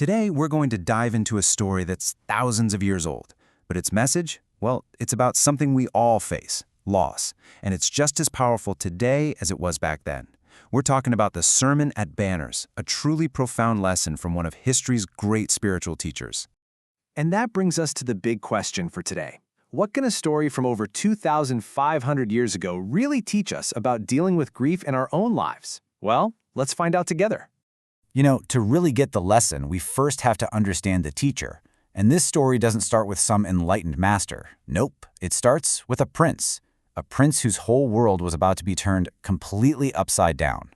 Today, we're going to dive into a story that's thousands of years old, but its message, well, it's about something we all face, loss, and it's just as powerful today as it was back then. We're talking about the Sermon at Benares, a truly profound lesson from one of history's great spiritual teachers. And that brings us to the big question for today. What can a story from over 2,500 years ago really teach us about dealing with grief in our own lives? Well, let's find out together. To really get the lesson, we first have to understand the teacher. And this story doesn't start with some enlightened master. Nope, it starts with a prince whose whole world was about to be turned completely upside down.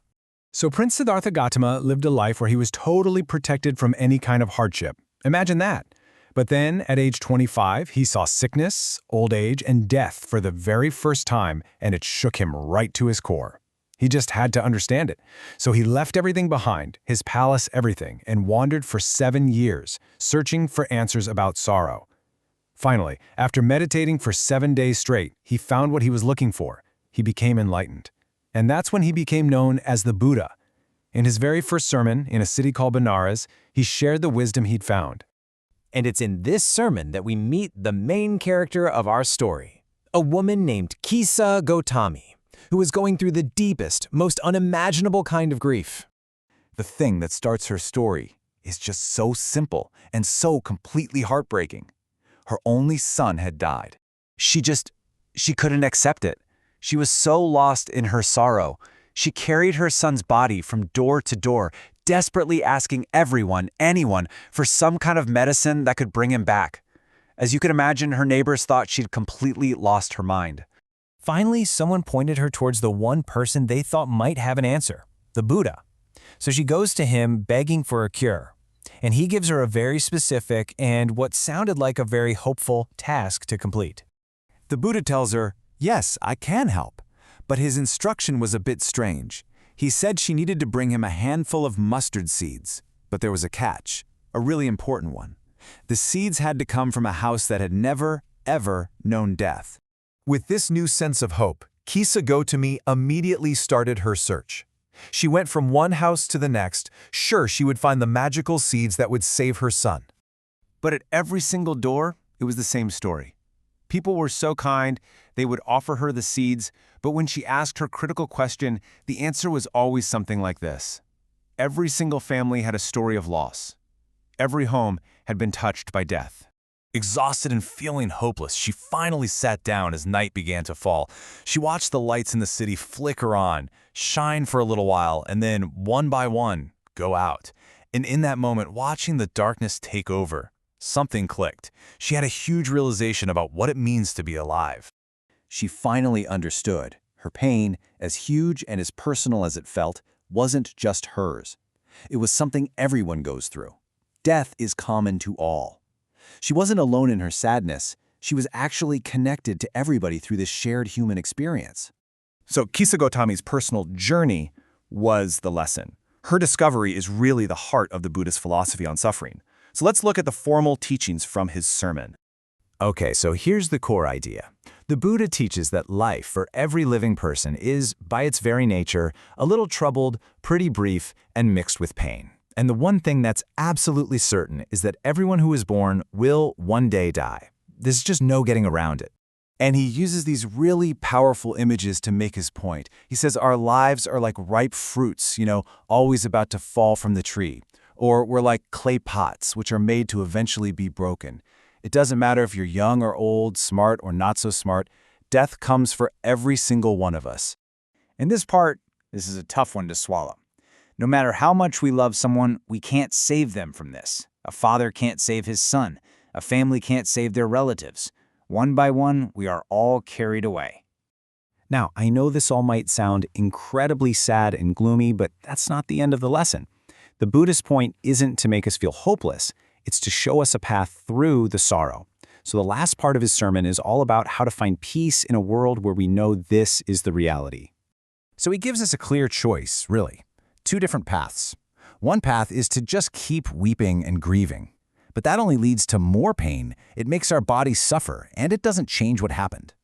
So Prince Siddhartha Gautama lived a life where he was totally protected from any kind of hardship. Imagine that. But then, at age 25, he saw sickness, old age, and death for the very first time, and it shook him right to his core. He just had to understand it. So he left everything behind, his palace, everything, and wandered for 7 years, searching for answers about sorrow. Finally, after meditating for 7 days straight, he found what he was looking for. He became enlightened. And that's when he became known as the Buddha. In his very first sermon, in a city called Benares, he shared the wisdom he'd found. And it's in this sermon that we meet the main character of our story, a woman named Kisa Gautami, who is going through the deepest, most unimaginable kind of grief. The thing that starts her story is just so simple and so completely heartbreaking. Her only son had died. She couldn't accept it. She was so lost in her sorrow. She carried her son's body from door to door, desperately asking anyone, for some kind of medicine that could bring him back. As you can imagine, her neighbors thought she'd completely lost her mind. Finally, someone pointed her towards the one person they thought might have an answer, the Buddha. So she goes to him begging for a cure. And he gives her a very specific and what sounded like a very hopeful task to complete. The Buddha tells her, yes, I can help. But his instruction was a bit strange. He said she needed to bring him a handful of mustard seeds. But there was a catch, a really important one. The seeds had to come from a house that had never, ever known death. With this new sense of hope, Kisa Gautami immediately started her search. She went from one house to the next, sure she would find the magical seeds that would save her son. But at every single door, it was the same story. People were so kind, they would offer her the seeds, but when she asked her critical question, the answer was always something like this. Every single family had a story of loss. Every home had been touched by death. Exhausted and feeling hopeless, she finally sat down as night began to fall. She watched the lights in the city flicker on, shine for a little while, and then, one by one, go out. And in that moment, watching the darkness take over, something clicked. She had a huge realization about what it means to be alive. She finally understood. Her pain, as huge and as personal as it felt, wasn't just hers. It was something everyone goes through. Death is common to all. She wasn't alone in her sadness. She was actually connected to everybody through this shared human experience. So Kisa Gautami's personal journey was the lesson. Her discovery is really the heart of the Buddhist philosophy on suffering. So let's look at the formal teachings from his sermon. Okay, so here's the core idea. The Buddha teaches that life for every living person is, by its very nature, a little troubled, pretty brief, and mixed with pain. And the one thing that's absolutely certain is that everyone who is born will one day die. There's just no getting around it. And he uses these really powerful images to make his point. He says our lives are like ripe fruits, always about to fall from the tree. Or we're like clay pots, which are made to eventually be broken. It doesn't matter if you're young or old, smart or not so smart, death comes for every single one of us. In this part, this is a tough one to swallow. No matter how much we love someone, we can't save them from this. A father can't save his son. A family can't save their relatives. One by one, we are all carried away. Now, I know this all might sound incredibly sad and gloomy, but that's not the end of the lesson. The Buddhist point isn't to make us feel hopeless. It's to show us a path through the sorrow. So the last part of his sermon is all about how to find peace in a world where we know this is the reality. So he gives us a clear choice, really. 2 different paths. One path is to just keep weeping and grieving. But that only leads to more pain. It makes our bodies suffer, and it doesn't change what happened.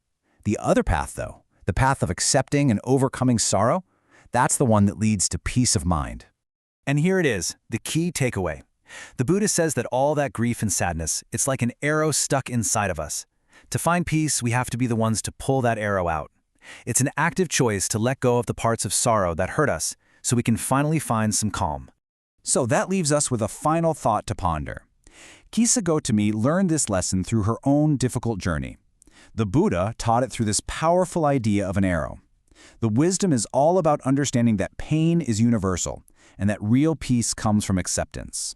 The other path, though, the path of accepting and overcoming sorrow, that's the one that leads to peace of mind. And here it is, the key takeaway. The Buddha says that all that grief and sadness, it's like an arrow stuck inside of us. To find peace, we have to be the ones to pull that arrow out. It's an active choice to let go of the parts of sorrow that hurt us so we can finally find some calm. So that leaves us with a final thought to ponder. Kisa Gautami learned this lesson through her own difficult journey. The Buddha taught it through this powerful idea of an arrow. The wisdom is all about understanding that pain is universal and that real peace comes from acceptance.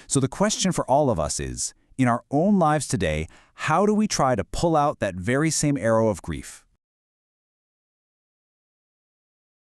So the question for all of us is, in our own lives today, how do we try to pull out that very same arrow of grief?